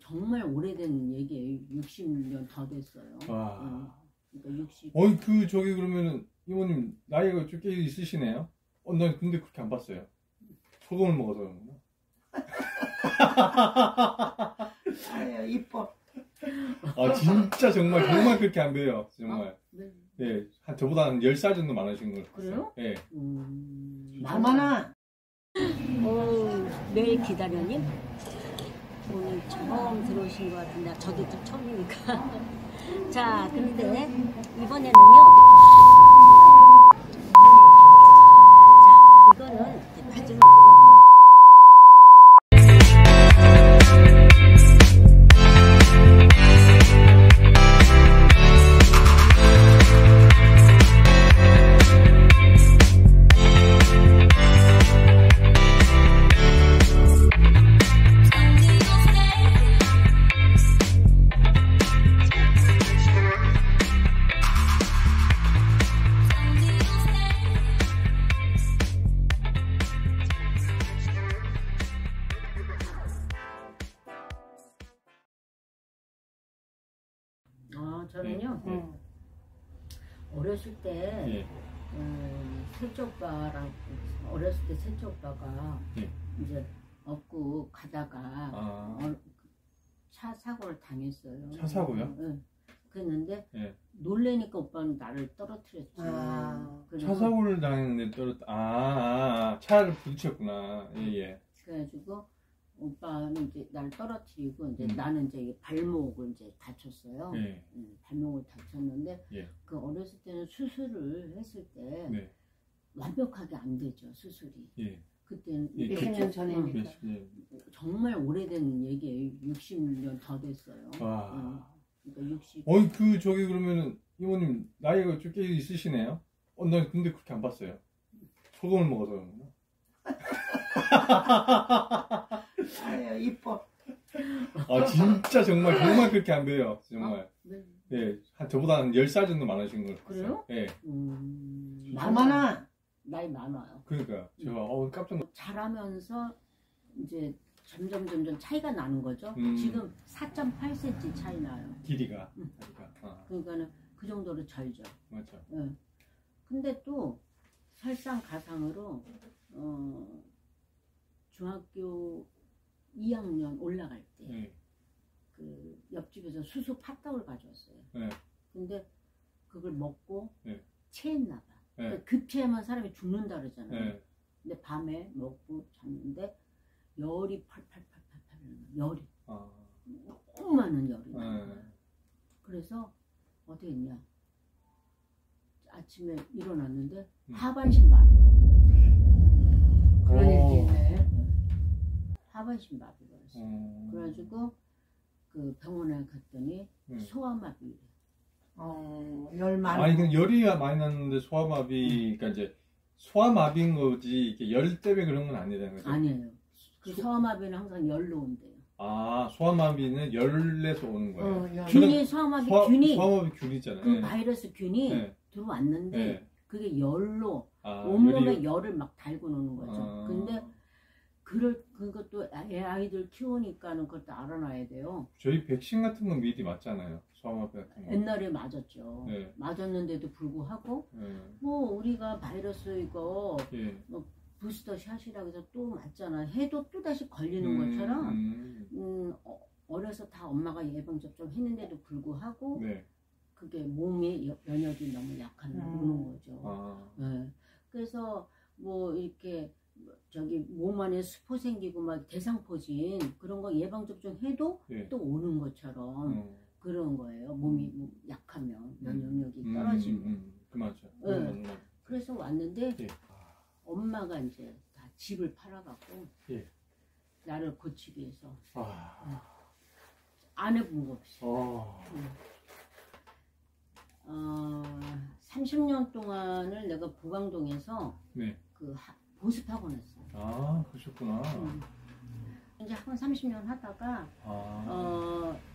정말 오래된 얘기예요. 60년 더 됐어요. 와. 그러니까 60. 어이 저기 그러면은 이모님 나이가 좀 꽤 있으시네요. 난 근데 그렇게 안 봤어요. 소금을 먹어서 그런가? 아유 이뻐. 진짜 정말 그렇게 안 돼요. 정말. 네. 예, 저보다 한 10살 정도 많으신 것 같아요. 그래요? 예. 많아. 매일 기다려님? 오늘 처음 들어오신 것 같은데 저도 또 처음이니까. 자, 근데 이번에는요. 자, 이거는 이제 마지막으로. 저는요. 어렸을 때 셋째 오빠랑 어렸을 때 셋째 오빠가 이제 업고 가다가 차 사고를 당했어요. 차 사고요? 네. 그랬는데 놀래니까 오빠는 나를 떨어뜨렸지. 차 사고를 당했는데 차를 부딪혔구나. 예. 그래가지고 오빠는 이제 나를 떨어뜨리고 이제 나는 이제 발목을 이제 다쳤어요. 발목을 다쳤는데 그 어렸을 때는 수술을 했을 때 완벽하게 안 되죠, 수술이. 그때는 몇십 년 전이니까. 정말 오래된 얘기예요. 60년 더 됐어요. 와. 그러니까 60. 저기 그러면은 이모님 나이가 좀 꽤 있으시네요. 난 근데 그렇게 안 봤어요. 소금을 먹어서 그런가? 아유 이뻐. 진짜 정말 그렇게 안 돼요. 정말. 네. 예, 저보다 한 10살 정도 많으신 것 같아요. 그래요? 예. 많아. 나이 많아요. 그러니까 제가 깜짝 자라면서 이제 점점 차이가 나는 거죠. 지금 4.8cm 차이 나요. 길이가. 그러니까는 그 정도로 절죠. 맞죠. 근데 또 설상가상으로 중학교 2학년 올라갈 때 그 옆집에서 수수 팥떡을 가져왔어요. 근데 그걸 먹고 체했나 봐. 그러니까 급체하면 사람이 죽는다 그러잖아요. 근데 밤에 먹고 잤는데 열이 팔팔팔팔 열이 너무 많은 열이 나요. 그래서 어디 했냐, 아침에 일어났는데 하반신 마비. 그런 일이 있네. 하반신 마비가 있어요. 그래가지고 그 병원에 갔더니 소아마비래. 열 많이. 근데 열이 많이 났는데 소아마비, 그러니까 이제 소아마비인 거지 이게 열 때문에 그런 건 아니라는 거죠? 아니에요. 그 소아마비는 항상 열로 온대요. 소아마비는 열내서 오는 거예요. 균이 소아마비 균이잖아요. 그 바이러스 균이 들어왔는데 그게 열로 온몸에 열을 막 달고 노는 거죠. 근데 그것도 아이들 키우니까는 그것도 알아놔야 돼요. 저희 백신 같은 건 미리 맞잖아요. 소아마비 같은 거. 옛날에 맞았죠. 맞았는데도 불구하고 뭐 우리가 바이러스 이거 뭐 부스터 샷이라고 해서 또 맞잖아. 해도 또 다시 걸리는 것처럼 어려서 다 엄마가 예방접종 했는데도 불구하고 그게 몸의 면역이 너무 약하면 오는 거죠. 그래서 뭐 이렇게 저기 몸 안에 수포 생기고 막 대상포진 그런 거 예방접종 해도 또 오는 것처럼 그런 거예요. 몸이 약하면 면역력이 떨어지고. 맞죠. 그래서 왔는데 엄마가 이제 다 집을 팔아갖고 나를 고치기 위해서 안 해본 거 없이 30년 동안을 내가 보강동에서 그 보습하고 났어요. 그러셨구나. 이제 한 30년 하다가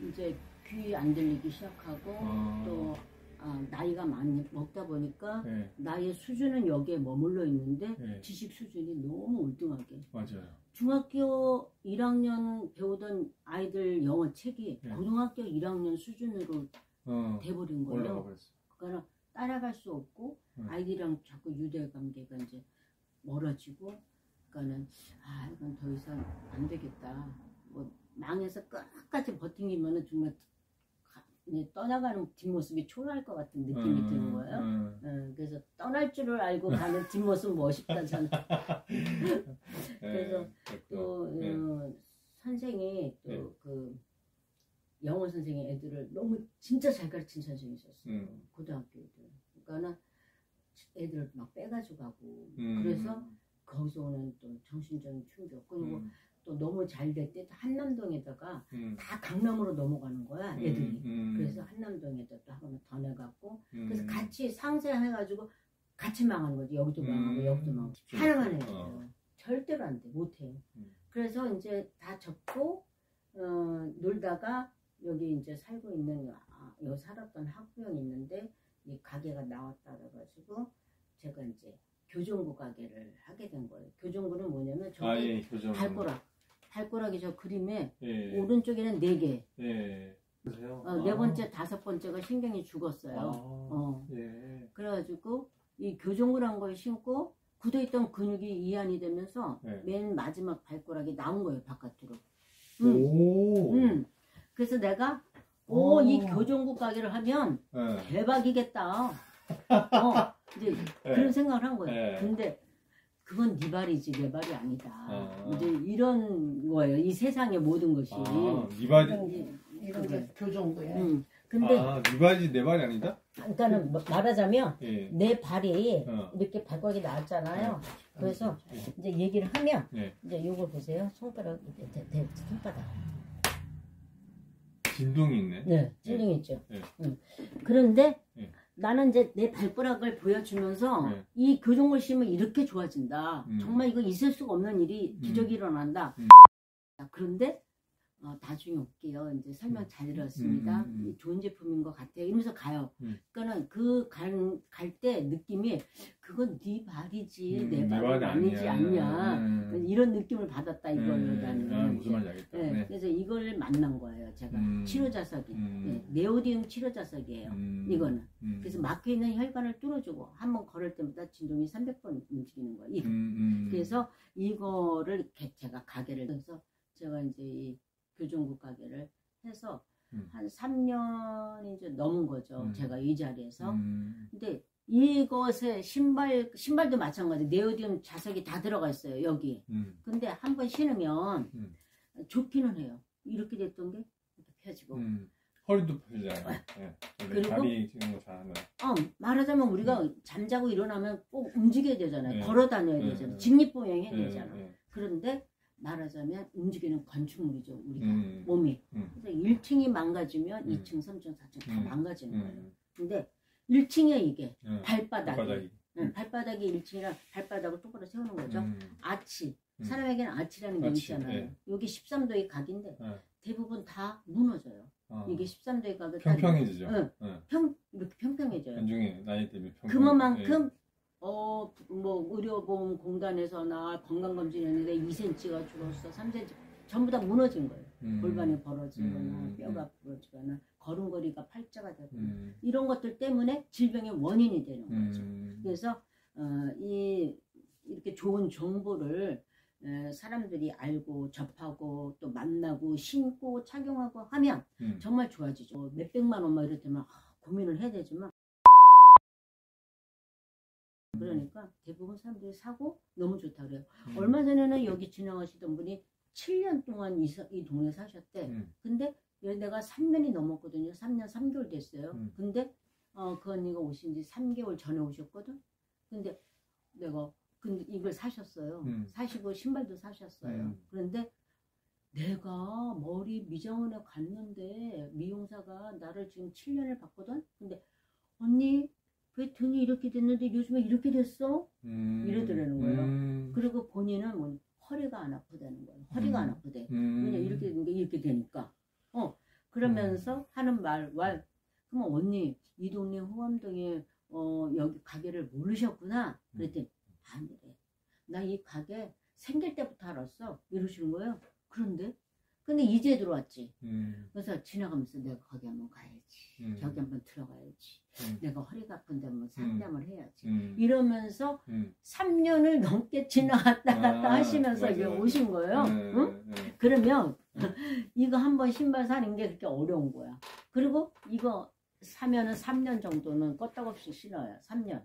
이제 귀 안 들리기 시작하고 또 나이가 많이 먹다 보니까 네. 나의 수준은 여기에 머물러 있는데 네. 지식 수준이 너무 올등하게. 맞아요. 중학교 1학년 배우던 아이들 영어 책이 네. 고등학교 1학년 수준으로 돼버린 거예요. 그러니까 따라갈 수 없고 아이들이랑 자꾸 유대 관계가 이제 멀어지고, 그러니까는 이건 더 이상 안 되겠다. 뭐 망해서 끝까지 버티기면은 정말 떠나가는 뒷모습이 초라할 것 같은 느낌이 드는 거예요. 그래서 떠날 줄을 알고 가는 뒷모습 멋있다잖아. 그래서 또 선생이 또 그 영어 선생이 애들을 너무 진짜 잘 가르친 선생이 있었어요. 고등학교 애들. 그러니까는 애들을 막 빼가지고 가고 그래서 거기서 오는 또 정신적인 충격, 그리고 또 너무 잘 될 때 한남동에다가 다 강남으로 넘어가는 거야 애들이. 그래서 한남동에다 또 한 번 더 내갖고 그래서 같이 상생해가지고 같이 망하는 거지. 여기도 망하고 여기도 망하고. 하나만 해요. 절대로 안 돼. 못해요. 그래서 이제 다 접고 놀다가 여기 이제 살고 있는 여기 살았던 학부형이 있는데 이 가게가 나왔다 그래가지고 제가 이제 교정구 가게를 하게 된 거예요. 교정구는 뭐냐면 저기 발가락이 저 그림에 오른쪽에는 4개. 네, 네 번째, 5번째가 신경이 죽었어요. 그래가지고 이 교정구란 걸 신고 굳어있던 근육이 이완이 되면서 맨 마지막 발가락이 나온 거예요, 바깥으로. 그래서 내가 이 교정구 가게를 하면 대박이겠다. 이제 그런 생각을 한 거예요. 근데 그건 네 발이지 내 발이 아니다. 이제 이런 거예요. 이 세상의 모든 것이. 네 발이 이런 게 교정구야. 근데 네 발이지 내 발이 아니다? 그러니까는 말하자면 내 발이 이렇게 발가락이 나왔잖아요. 그래서 이제 얘기를 하면 이제 이걸 보세요. 손가락 이렇게 손바닥. 진동이 있네. 네, 진동이 있죠. 그런데 나는 이제 내 발가락을 보여주면서 이 교정을 심으면 이렇게 좋아진다. 정말 이거 있을 수가 없는 일이 기적이 일어난다. 그런데 나중에 올게요. 이제 설명 잘 들었습니다. 좋은 제품인 것 같아요. 이러면서 가요. 그러니까는 그 갈 때 느낌이 그건 네 발이지 내 발이 아니지 않냐. 이런 느낌을 받았다 이거예요. 나는. 무슨 말인지 알겠다. 네. 그래서 이걸 만난 거예요. 제가 치료자석이. 네오디움 치료자석이에요. 이거는. 그래서 막혀있는 혈관을 뚫어주고 한번 걸을 때마다 진동이 300번 움직이는 거예요. 그래서 이거를 제가 가게를 해서 제가 이제 이 교정구 가게를 해서 한 3년이 이제 넘은 거죠. 제가 이 자리에서. 근데 이것에 신발도 마찬가지. 네오디움 자석이 다 들어가 있어요. 여기. 근데 한 번 신으면 좋기는 해요. 이렇게 됐던 게 이렇게 펴지고. 허리도 펴지잖아요. 그리고 다리 지는 거 잘하면. 말하자면 우리가 잠자고 일어나면 꼭 움직여야 되잖아요. 걸어 다녀야 되잖아요. 직립보행해야 되잖아요. 그런데 말하자면 움직이는 건축물이죠. 우리가 몸이. 그래서 1층이 망가지면 2층, 3층, 4층 다 망가지는 거예요. 근데 1층에 이게 발바닥이. 발바닥이 1층이라 발바닥을 똑바로 세우는 거죠. 아치. 사람에게는 아치라는 게 있잖아요. 여기 13도의 각인데 대부분 다 무너져요. 이게 13도의 각을 평평해지죠. 이렇게 평평해져요. 나중에 나이 때문에 그만큼 뭐 의료보험 공단에서나 건강검진 했는데 2cm가 줄었어, 3cm 전부 다 무너진 거예요. 골반이 벌어지거나 뼈가 부러지거나 걸음걸이가 팔자가 되거나 이런 것들 때문에 질병의 원인이 되는 거죠. 그래서 이렇게 좋은 정보를 사람들이 알고 접하고 또 만나고 신고 착용하고 하면 정말 좋아지죠. 몇백만 원 막 이렇다면 고민을 해야 되지만 그러니까 대부분 사람들이 사고 너무 좋다 그래요. 얼마 전에는 여기 지나가시던 분이 7년 동안 이 동네 사셨대. 근데 내가 3년이 넘었거든요. 3년 3개월 됐어요. 근데 그 언니가 오신 지 3개월 전에 오셨거든. 근데 근데 이걸 사셨어요. 사시고 신발도 사셨어요. 그런데 내가 머리 미장원에 갔는데 미용사가 나를 지금 7년을 봤거든. 근데 언니 왜 등이 이렇게 됐는데 요즘에 이렇게 됐어? 이러더라는 거예요. 그리고 본인은 허리가 안 아프다는 거예요. 허리가 안 아프대. 왜냐 이렇게 되는 게 이렇게 되니까. 그러면서 하는 말 그럼 언니 이 동네 호암동에 여기 가게를 모르셨구나. 그랬더니 아니래. 나 이 가게 생길 때부터 알았어. 이러시는 거예요. 그런데 근데 이제 들어왔지. 그래서 지나가면서 내가 거기 한번 가야지. 저기 한번 들어가야지. 내가 허리가 아픈데 한번 상담을 해야지. 이러면서 3년을 넘게 지나갔다 갔다 하시면서 맞아, 이제 맞아. 오신 거예요. 응? 그러면 이거 한번 신발 사는 게 그렇게 어려운 거야. 그리고 이거 사면은 3년 정도는 껐다없이 신어요. 3년.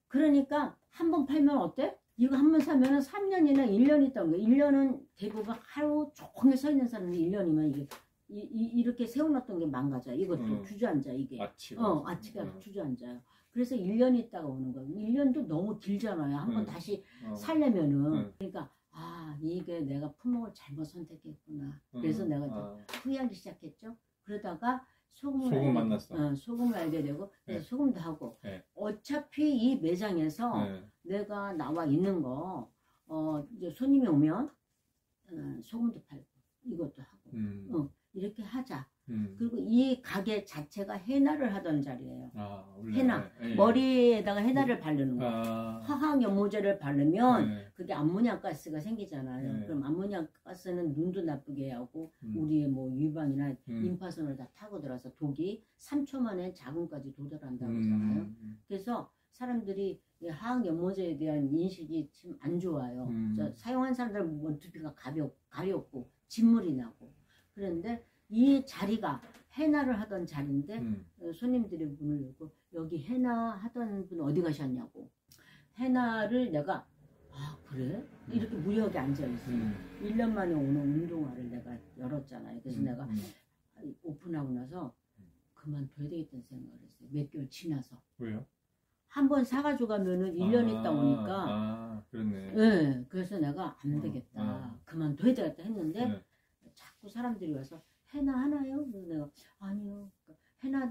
그러니까 한번 팔면 어때? 이거 한 번 사면은 3년이나 1년 있다는 거예요. 1년은 대부분 하루 종일 서 있는 사람은 1년이면 이게 이렇게 세워놨던 게 망가져요. 이것도 주저앉아 이게. 아치가 주저앉아요. 그래서 1년 있다가 오는 거예요. 1년도 너무 길잖아요. 한번 다시 살려면은. 그러니까 이게 내가 품목을 잘못 선택했구나. 그래서 내가 이제 후회하기 시작했죠. 그러다가 소금 만났어. 소금을 알게 되고 그래서 소금도 하고 어차피 이 매장에서 내가 나와 있는 거 이제 손님이 오면 소금도 팔고 이것도 하고 이렇게 하자. 그리고 이 가게 자체가 해나를 하던 자리예요. 해나 머리에다가 해나를 바르는 거. 화학 연모제를 바르면 그게 암모니아 가스가 생기잖아요. 그럼 암모니아 가스는 눈도 나쁘게 하고 우리의 뭐 유방이나 임파선을 다 타고 들어서 독이 3초 만에 자궁까지 도달한다고 하잖아요. 그래서 사람들이 화학 연모제에 대한 인식이 참 안 좋아요. 사용한 사람들은 뭐 두피가 가렵고 진물이 나고. 그런데 이 자리가 해나를 하던 자리인데 손님들이 문을 열고 여기 해나 하던 분 어디 가셨냐고. 해나를 내가 그래? 이렇게 무료하게 앉아있어요. 1년 만에 오는 운동화를 내가 열었잖아요. 그래서 내가 오픈하고 나서 그만둬야 되겠다는 생각을 했어요. 몇 개월 지나서. 왜요? 한 번 사가지고 가면은 1년 있다 오니까. 그렇네. 네, 그래서 내가 안 되겠다. 그만둬야 되겠다 했는데 자꾸 사람들이 와서 해나 하나요? 그래서 내가 아니요. 해나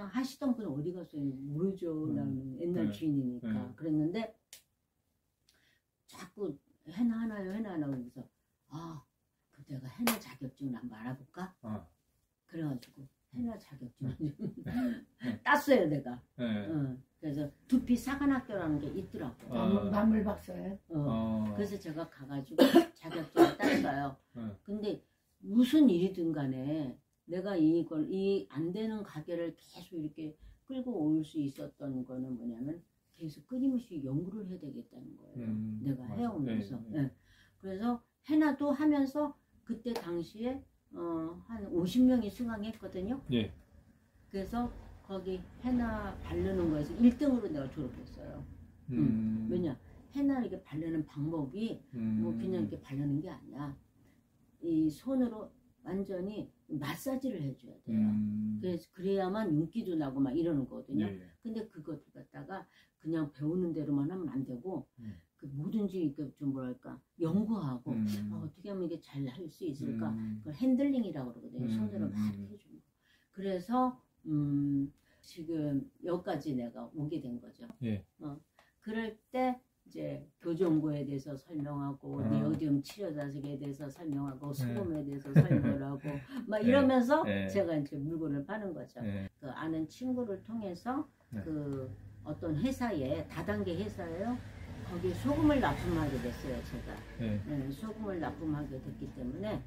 하시던 분 어디 갔어요? 모르죠. 나는 옛날 주인이니까. 그랬는데 자꾸 해나 하나요? 해나 하나요? 그래서 그럼 내가 해나 자격증을 한번 알아볼까? 그래가지고 해나 자격증을 땄어요 내가. 그래서 두피 사관학교라는 게 있더라고. 만물박사예요? 그래서 제가 가가지고 자격증을 땄어요. 근데 무슨 일이든 간에 내가 이 안 되는 가게를 계속 이렇게 끌고 올 수 있었던 거는 뭐냐면 계속 끊임없이 연구를 해야 되겠다는 거예요. 내가 해오면서. 그래서 해나도 하면서 그때 당시에 한 50명이 수강했거든요. 그래서 거기 해나 바르는 거에서 1등으로 내가 졸업했어요. 왜냐? 해나 이렇게 바르는 방법이 뭐 그냥 이렇게 바르는 게 아니야. 이 손으로 완전히 마사지를 해줘야 돼요. 그래야만 윤기도 나고 막 이러는 거거든요. 근데 그것을 갖다가 그냥 배우는 대로만 하면 안 되고 그 뭐든지 좀 뭐랄까 연구하고 어떻게 하면 이게 잘 할 수 있을까? 그걸 핸들링이라고 그러거든요. 손으로 막 해주는 거. 그래서 지금 여기까지 내가 오게 된 거죠. 그럴 때 이제 교정고에 대해서 설명하고 네오디움 치료 자식에 대해서 설명하고 소금에 대해서 설명을 하고 막 이러면서 제가 이제 물건을 파는 거죠. 그 아는 친구를 통해서 그 어떤 회사에 다단계 회사예요. 거기 소금을 납품하게 됐어요, 제가. 소금을 납품하게 됐기 때문에.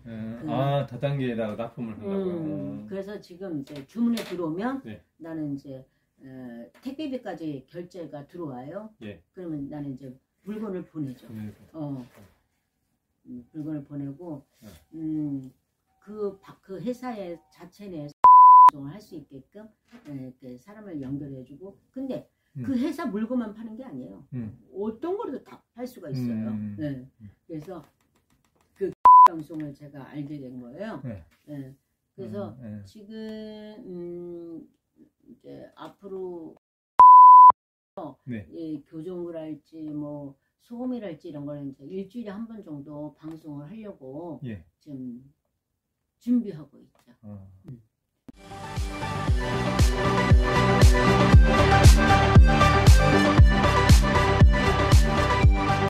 다단계에다가 납품을 한다고요? 그래서 지금 이제 주문에 들어오면 나는 이제 택배비까지 결제가 들어와요. 그러면 나는 이제 물건을 보내죠. 물건을 보내고 그 회사의 자체 내에서 할 수 있게끔 사람을 연결해주고. 근데 그 회사 물건만 파는 게 아니에요. 어떤 거라도 다 팔 수가 있어요. 그래서 그 방송을 제가 알게 된 거예요. 그래서 지금 이제 앞으로 교정을 할지 뭐 소금이랄지 이런 거는 이제 일주일에 한 번 정도 방송을 하려고 지금 준비하고 있죠.